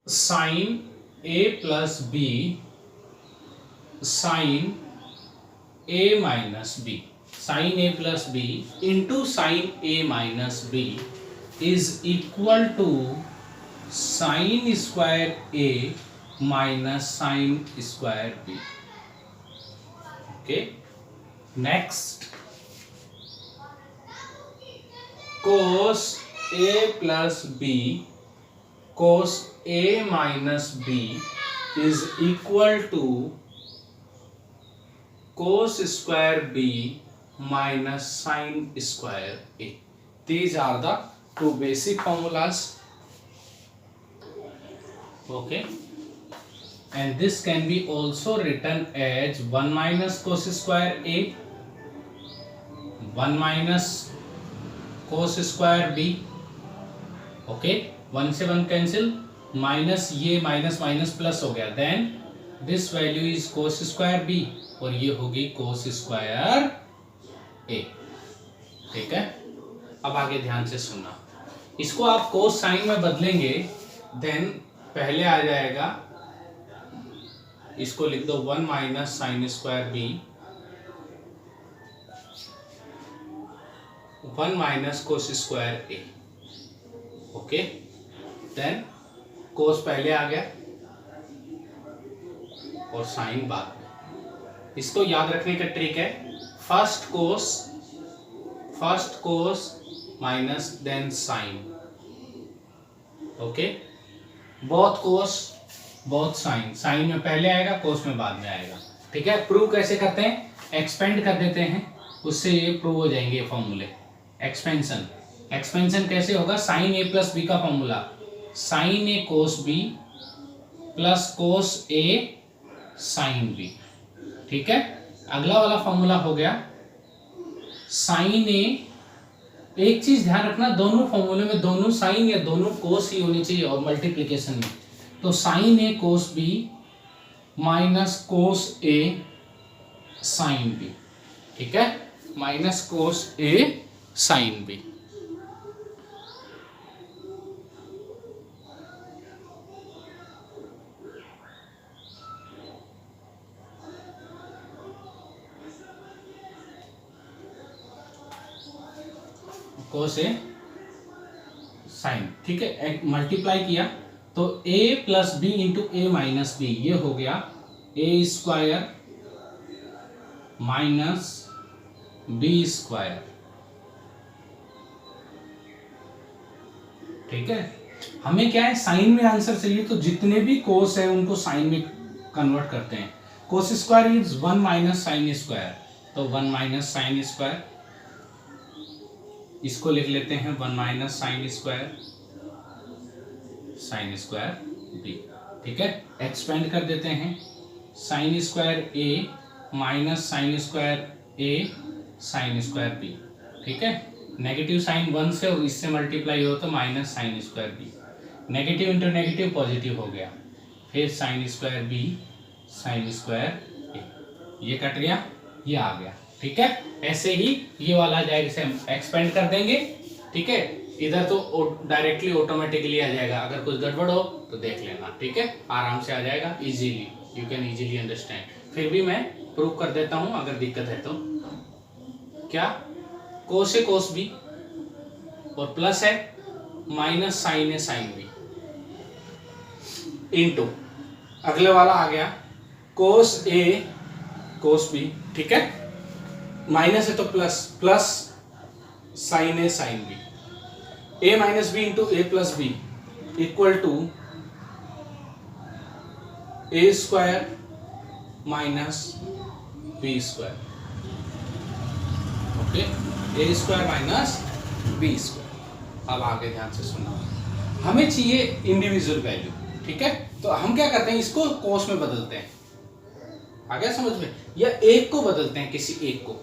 Sign A plus B sine A minus B, sine A plus B into sine A minus B is equal to sine square A minus sine square B. Okay, next cos A plus B cos A minus B is equal to cos square b minus sin square a. These are the two basic formulas. Okay, and this can be also written as 1 minus cos square a 1 minus cos square b. Okay, 1 से 1 cancel, minus ये minus minus plus हो गया, then this value is cos square b और ये होगी cos square a। ठीक है, अब आगे ध्यान से सुनना, इसको आप cos साइन में बदलेंगे, देन पहले आ जाएगा, इसको लिख दो 1 minus sine square b 1 minus cos square a। Okay, then cos पहले आ गया और साइन बाद में। इसको याद रखने का ट्रिक है, first cos minus then sine. Okay, both cos both sine, sine में पहले आएगा कोस में बाद में आएगा। ठीक है, प्रूव कैसे करते हैं, एक्सपेंड कर देते हैं, उससे ये प्रूव हो जाएंगे फॉर्मूले। एक्सपेंशन कैसे होगा, साइन ए प्लस बी का formula, sign A cos B plus cos A sine B. ठीक है, अगला वाला फॉर्मूला हो गया साइन ए, एक चीज ध्यान रखना, दोनों फॉर्मूले में दोनों साइन या दोनों कोस ही होनी चाहिए, और मल्टीप्लिकेशन में तो sine A cos B minus cos A sine B. ठीक है, minus cos A sine B. Cos A sine. ठीक है, मल्टीप्लाई किया तो a plus B into A minus B, ये हो गया A square minus B square. ठीक है, हमें क्या है, साइन में आंसर चाहिए, तो जितने भी कोस है उनको साइन में कन्वर्ट करते हैं। Cos square is 1 minus sine square, तो 1 माइनस साइन स्क्वायर, इसको लिख लेते हैं 1 माइनस साइन स्क्वायर बी। ठीक है, एक्सपेंड कर देते हैं, sign square A minus sine square A sign square B. ठीक है, नेगेटिव साइन 1 से और इससे मल्टीप्लाई हो तो minus sine square B, negative into negative positive हो गया, फिर sine square B sine square A, ये कट गया, ये आ गया। ठीक है, ऐसे ही ये वाला आ जाएगा, इसे हम एक्सपेंड कर देंगे। ठीक है, इधर तो डायरेक्टली ऑटोमेटिकली आ जाएगा, अगर कुछ गड़बड़ हो तो देख लेना। ठीक है, आराम से आ जाएगा, easily, you can easily understand. फिर भी मैं प्रूव कर देता हूं, अगर दिक्कत है तो। क्या, कोस ए कोस बी और प्लस है minus sign A sine B into, अगले वाला आ गया कोस ए कोस बी। ठीक है, माइनस है तो plus, plus sine A sine B, A minus B into A plus B equal to A square minus B square. Okay, A square minus B square. अब आगे ध्यान से सुनना, हमें चाहिए इंडिविजुअल वैल्यू। ठीक है, तो हम क्या करते हैं, इसको कोस में बदलते हैं, आ गया समझ में, या एक को बदलते हैं, किसी एक को।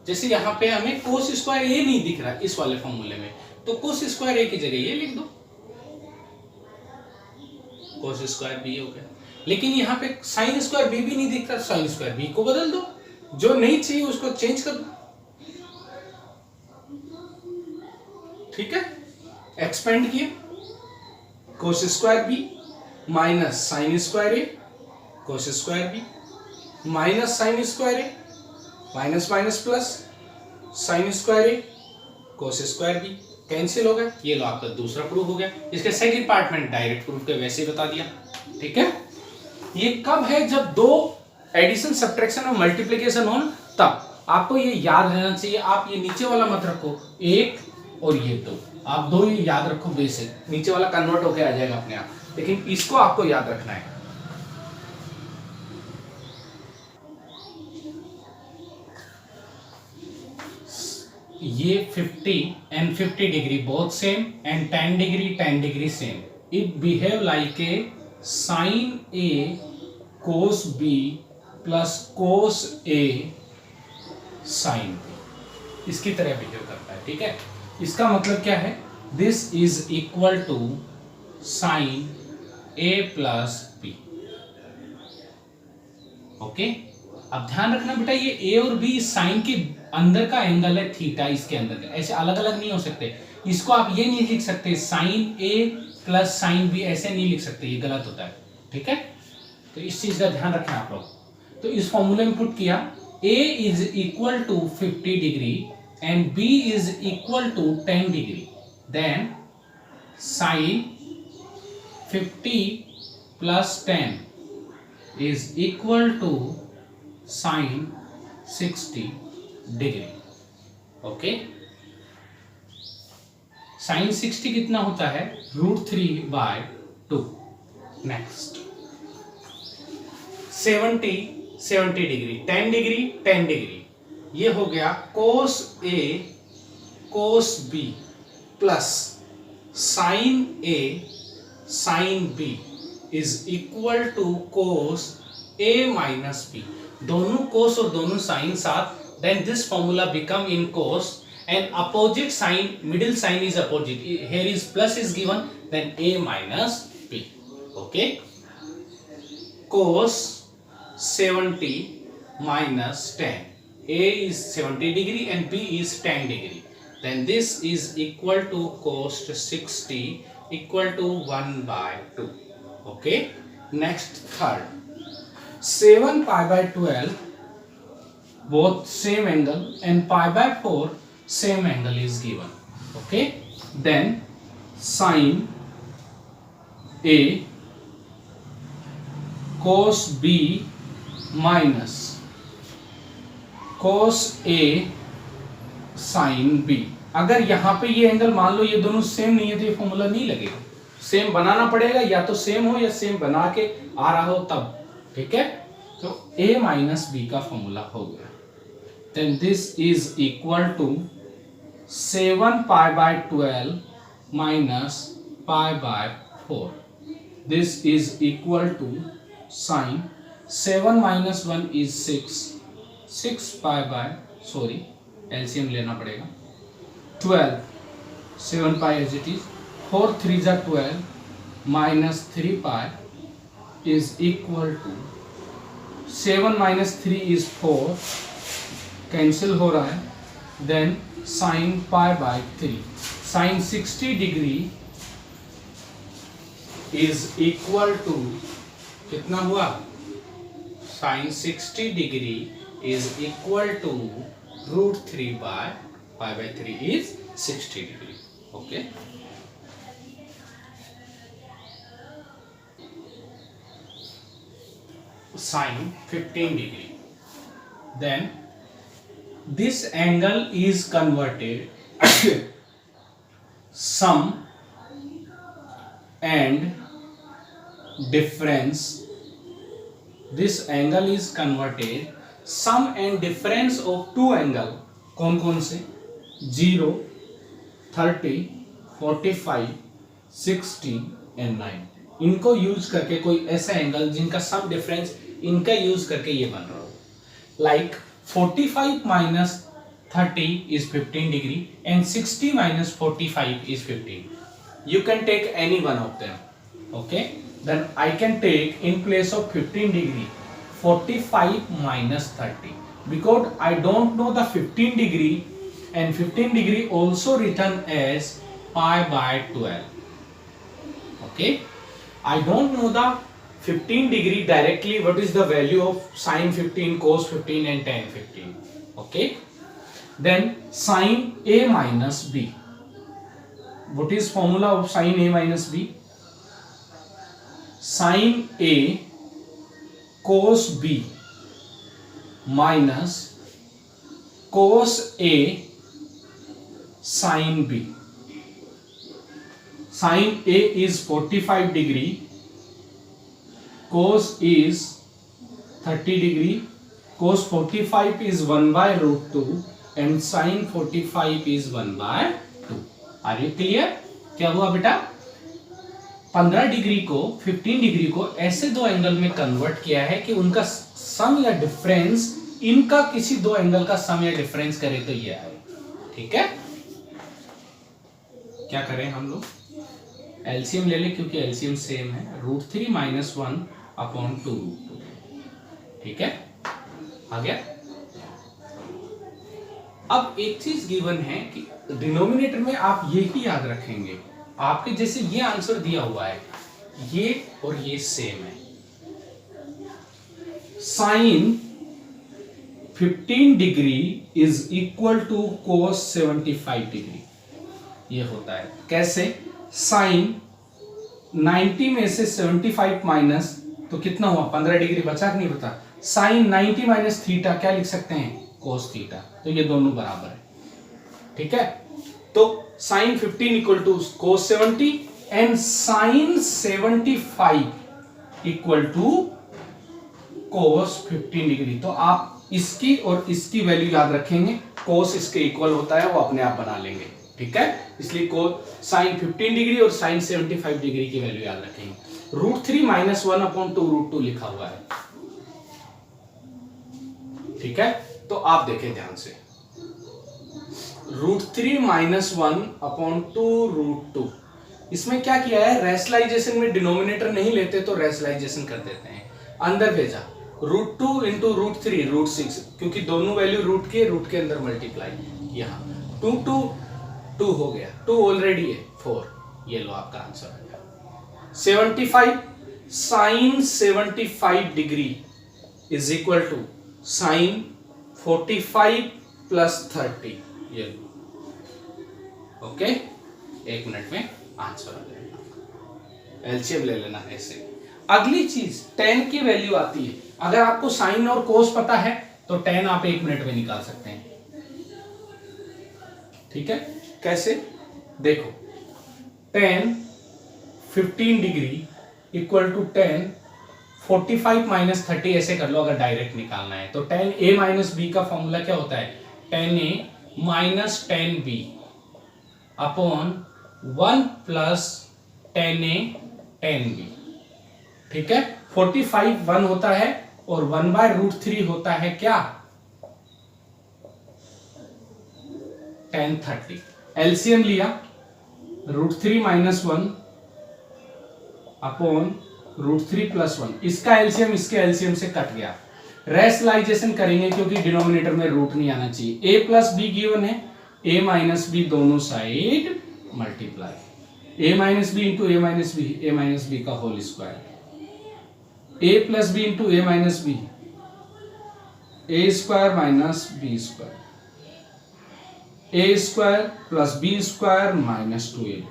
जैसे यहां पे हमें कोस स्क्वायर ए नहीं दिख रहा इस वाले फॉर्मूले में, तो कोस स्क्वायर ए की जगह ये लिख दो, कोस स्क्वायर बी हो गया। लेकिन यहाँ पे साइन स्क्वायर बी भी नहीं दिख रहा, साइन स्क्वायर बी को बदल दो, जो नहीं चाहिए उसको चेंज कर दो। ठीक है, एक्सपेंड किए, cos square B minus sine square A cos square B, minus sine square A minus minus plus sine square A cos square B, cancel हो गया। ये लो आपका दूसरा प्रूफ हो गया। इसके सेकंड पार्ट में डायरेक्ट प्रूफ के वैसे ही बता दिया। ठीक है, ये कब है? जब दो एडिशन सब्ट्रैक्शन और मल्टीप्लिकेशन हो, तब आपको ये याद रहना चाहिए। आप ये नीचे वाला मत रखो, एक और ये दो, आप दो ये याद रखो बेसिक, नीचे वाला कन्वर्ट होके आ जाएगा अपने आप, लेकिन इसको आपको याद रखना है। ये 50 and 50 degree both same and 10 degree same. It behave like a sin A cos B plus cos A sin B. इसकी तरह बिहेव करता है। ठीक है, इसका मतलब क्या है? This is equal to sin A plus B. Okay, अब ध्यान रखना बेटा, ये ए और बी साइन के अंदर का एंगल है थीटा, इसके अंदर का, ऐसे अलग अलग नहीं हो सकते। इसको आप ये नहीं लिख सकते sign A plus sine B, ऐसे नहीं लिख सकते, ये गलत होता है। ठीक है, तो इस चीज का ध्यान रखें आप लोग। तो इस फॉर्मूले में पुट किया, A is equal to 50 degree and B is equal to 10 degree, then sine 50 plus 10 is equal to sin 60 degree. Okay, sin 60 कितना होता है? √3/2। नेक्स्ट 70 डिग्री, 10 डिग्री 10 डिग्री, ये हो गया cos A cos B plus sin A sin B is equal to cos A minus B। दोनों cos और दोनों sin साथ, then this formula become in cos and opposite sign, middle sign is opposite, here is plus is given, then A minus B। okay, cos 70 minus 10, A is 70 degree and B is 10 degree, then this is equal to cos 60 equal to 1/2। okay, next third, 7 pi by 12 both same angle and pi by 4 same angle is given। okay, then sin A cos B minus cos A sin B। अगर यहां पे ये angle मान लो ये दोनों same नहीं है तो ये फॉर्मूला नहीं लगेगा, सेम बनाना पड़ेगा, या तो सेम हो या सेम बना के आ रहा हो तब। ठीक है, तो a माइनस बी का फॉर्मूला हो गया, then this is equal to 7 pi by 12 minus pi by 4, this is equal to sine 7 minus 1 is 6 pi by, sorry LCM लेना पड़ेगा, 12 7 पाई एज इट इज, 4 3 जा 12 minus 3 pi is equal to 7 minus 3 is 4, cancel हो रहा है, then sine pi by 3, sine 60 degree is equal to कितना हुआ? Sine 60 degree is equal to √3/π/3 is 60 degree. Okay, sin 15 degree, then this angle is converted sum and difference, this angle is converted sum and difference of two angle, कौन कौन से? 0 30 45 60 and 90, इनको use करके कोई ऐसा angle जिनका some difference इनका use करके ये बन रहा हो, like 45 minus 30 is 15 degree and 60 minus 45 is 15, you can take any one of them। okay, then I can take in place of 15 degree 45 minus 30, because I don't know the 15 degree, and 15 degree also written as pi by 12। okay, I don't know the 15 degree directly. What is the value of sine 15, cos 15 and tan 15? Okay. Then sine A minus B. What is formula of sine A minus B? Sine A cos B minus cos A sine B. Sine A is 45 degree, cos is 30 degree, cos 45 is 1 by root 2 and sin 45 is 1 by 2. Are you clear? क्या हुआ बेटा? 15 degree को 15 degree को ऐसे दो angle में convert किया है कि उनका सम या डिफरेंस, इनका किसी दो एंगल का सम या डिफरेंस करे तो ये आए. ठीक है, क्या करें हम लोग? एलसीएम ले ले, क्योंकि एलसीएम सेम है. √3 माइनस 1 अपॉन 2 √2. ठीक है, आ गया. अब एक चीज गिवन है कि डिनोमिनेटर में आप ये ही याद रखेंगे, आपके जैसे ये आंसर दिया हुआ है, ये और ये सेम है. Sine 15 degree is equal to cos 75 degree. ये होता है कैसे? साइन 90 में से 75 माइनस, तो कितना हुआ? 15 डिग्री बचा कि नहीं बता? साइन 90 माइनस थीटा क्या लिख सकते हैं? Cos theta. तो ये दोनों बराबर है. ठीक है, तो sine 15 equal to cos 70 and sine 75 equal to cos 15 degree. तो आप इसकी और इसकी वैल्यू याद रखेंगे. कोस इसके इक्वल होता है, वो अपने आप बना लेंगे. ठीक है, इसलिए को साइन 15 डिग्री और साइन 75 डिग्री की वैल्यू याद रखेंगे. √3 माइनस 1 अपॉन 2 √2 लिखा हुआ है. ठीक है, तो आप देखें ध्यान से. √3 माइनस 1 अपॉन 2 √2. इसमें क्या किया है? रेशनलाइजेशन में डिनोमिनेटर नहीं लेते तो रेशनलाइजेशन कर देते हैं. अंदर भेजा √2 इंटू √3 √6, क्योंकि दोनों वैल्यू रूट के अंदर मल्टीप्लाई. यहां 2 हो गया, 2 ऑलरेडी है 4. ये लो आपका आंसर आ गया. 75 sine 75 degree is equal to sine 45 plus 30. ये लो. ओके, 1 मिनट में आंसर आ जाएगा. एलसीएम ले लेना ऐसे. अगली चीज tan की वैल्यू आती है. अगर आपको साइन और कोस पता है तो tan आप 1 मिनट में निकाल सकते हैं. ठीक है, कैसे? देखो, tan 15 degree equal to tan 45 minus 30 ऐसे कर लो अगर डायरेक्ट निकालना है. तो tan a माइनस b का फॉर्मूला क्या होता है? tan a minus tan b upon 1 plus tan a tan b. ठीक है, 45 1 होता है और 1 बाय √3 होता है क्या? tan 30. एलसीएम लिया, √3 माइनस 1 अपॉन √3 प्लस 1. इसका एलसीएम इसके एलसीएम से कट गया. रेशनलाइजेशन करेंगे क्योंकि डिनोमिनेटर में रूट नहीं आना चाहिए. a प्लस बी गिवन है, a माइनस बी दोनों side multiply. a minus B into a minus B का whole square. a plus B into a minus b, a square minus B square, a square plus b square minus 2ab.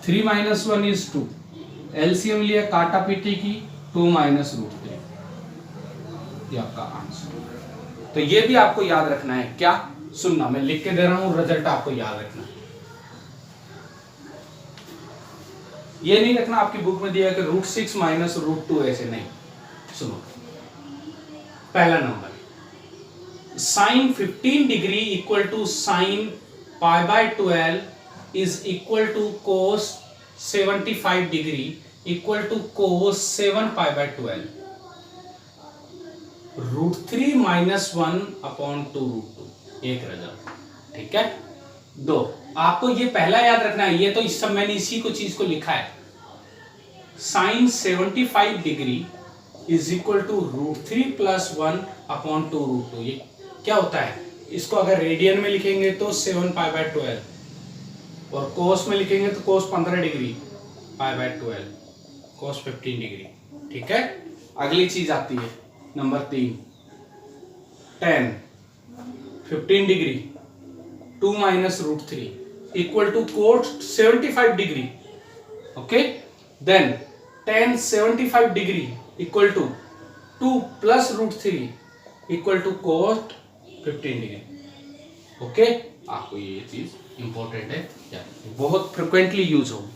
3 minus 1 is 2. LCM लिया काटा PT की, 2 minus √3. ये आपका answer. तो ये भी आपको याद रखना है. क्या? सुनना, मैं लिख के दे रहा हूं, रिजल्ट आपको याद रखना है. ये नहीं रखना आपकी बुक में दिया है कि √6 माइनस √2 ऐसे नहीं. सुनो, पहला number sine 15 degree equal to sine π/12 is equal to cos 75 degree equal to cos 7 π/12. √3 minus 1 upon 2 √2. एक रिजल्ट. ठीक है, 2. आपको ये पहला याद रखना है. ये तो इस सब मैंने इसी को चीज को लिखा है. Sine 75 degree is equal to √3 plus 1 upon 2 √2. ये क्या होता है? इसको अगर रेडियन में लिखेंगे तो 7 π/12 और कोस में लिखेंगे तो कोस 15 डिग्री π/12. cos 15 degree. ठीक है, अगली चीज आती है number 3, tan 15 degree 2 minus root 3 equal to cos 75 degree. Okay, then tan 75 degree equal to 2 plus root 3 equal to cos 15 degree. Okay, आपको ये चीज इंपॉर्टेंट है, या बहुत फ्रिक्वेंटली यूज हो।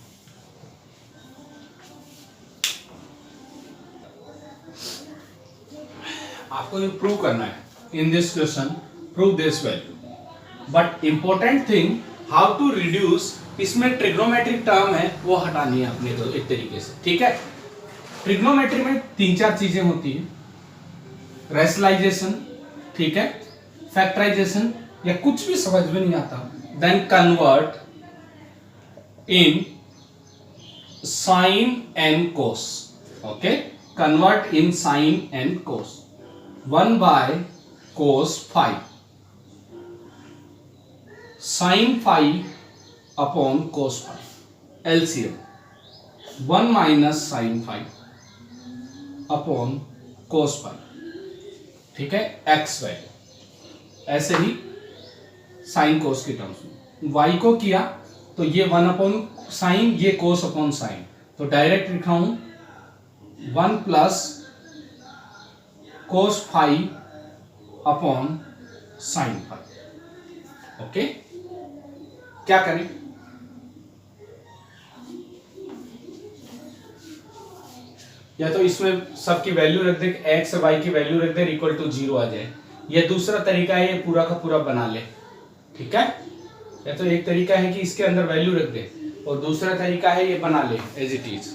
आपको ये प्रूव करना है in this question, prove this value. But important thing how to reduce, इसमें ट्रिग्नोमेट्रिक टर्म है वो हटानी है अपने को एक तरीके से। ठीक है, ट्रिग्नोमेट्री में 3-4 चीजें होती है, रेशनलाइजेशन, ठीक है, फैक्टराइजेशन, या कुछ भी समझ में नहीं आता, then convert in sine and cos. Okay, convert in sine and cos. 1 by cos 5 sine 5 upon cos 5, LCM 1 minus sine 5 upon cos 5। ठीक है, एक्स वैल्यू। ऐसे ही साइन कोस की टर्म्स में y को किया तो ये 1 अपॉन साइन, ये कोस अपॉन साइन, तो डायरेक्ट लिखा हूं 1 plus cos 5 upon sine 5। Okay, क्या करें, या तो इसमें सबकी वैल्यू रख दे, x और y की वैल्यू रख दे, इक्वल टू 0 आ जाए। यह दूसरा तरीका है, ये पूरा का पूरा बना ले। ठीक है, या तो एक तरीका है कि इसके अंदर वैल्यू रख दे, और दूसरा तरीका है ये बना ले as it is.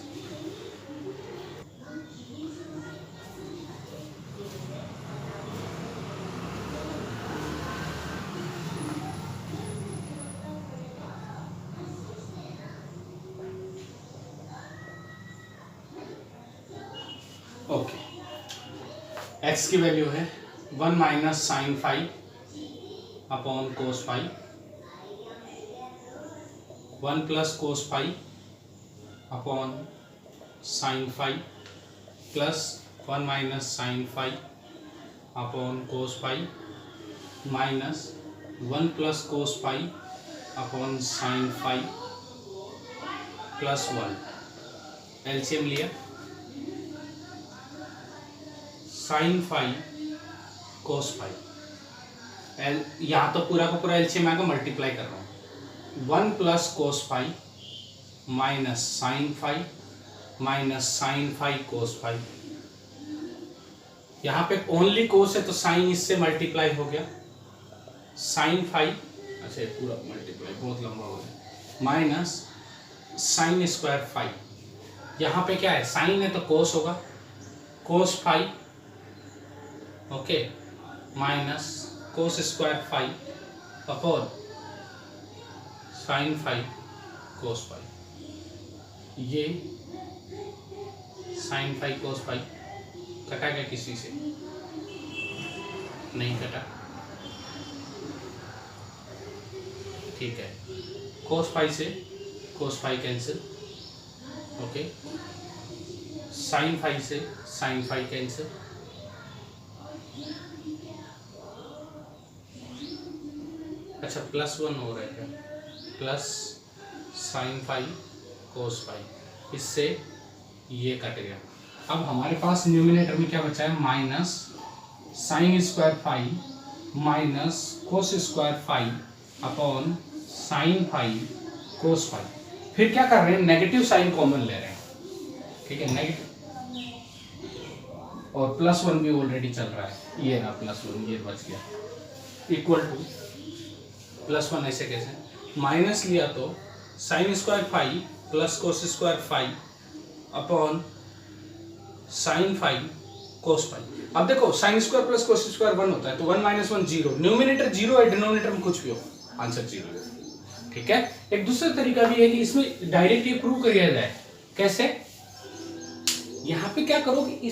Okay, x की वैल्यू है 1 minus sine 5 upon cos 5, 1 plus cos 5 upon sine 5 plus 1 minus sine 5 upon cos 5 minus 1 plus cos 5 upon sine 5 plus 1। LCM लिया, साइन 5 कोस 5, यहाँ तो पूरा का पूरा एलसीएम आएगा, मल्टीप्लाई कर रहा हूँ। 1 plus cos 5 minus sine 5 minus sine 5 cos 5। यहाँ पे ओनली कोस है तो साइन इससे मल्टीप्लाई हो गया, साइन 5, अच्छा पूरा मल्टीप्लाई बहुत लंबा हो गया, माइनस साइन स्क्वायर 5। यहाँ पे क्या है, साइन है तो कोस होगा, कोस 5, okay, minus cos square 5 upon sine 5 cos 5। ये साइन 5 कोस 5 कटा गया किसी से, नहीं कटा। ठीक है, कोस 5 से कोस 5 कैंसिल, ओके, साइन 5 से साइन 5 कैंसिल, अच्छा प्लस 1 हो रहा है, प्लस साइन 5 कोस 5, इससे ये कट गया। अब हमारे पास न्यूमिनेटर में क्या बचा है, minus sine square 5 minus cos square 5 upon sine 5 cos 5। फिर क्या कर रहे हैं, नेगेटिव साइन कॉमन ले रहे हैं। ठीक है, नेगेटिव, और प्लस 1 भी ऑलरेडी चल रहा है, ये रहा प्लस 1, ये बच गया, इक्वल टू प्लस 1। ऐसे कैसे, माइनस लिया तो sine square 5 plus cos square 5 upon sine 5 cos 5। अब देखो sine square plus cos square 1 होता है, तो 1 माइनस 1 0, न्यूमिनेटर 0 है, डिनोमिनेटर में कुछ भी हो, आंसर 0 है। ठीक है, एक दूसरा तरीका भी है कि इसमें डायरेक्ट ये प्रूव किया जाए। कैसे, यहाँ पे क्या करोगे, इस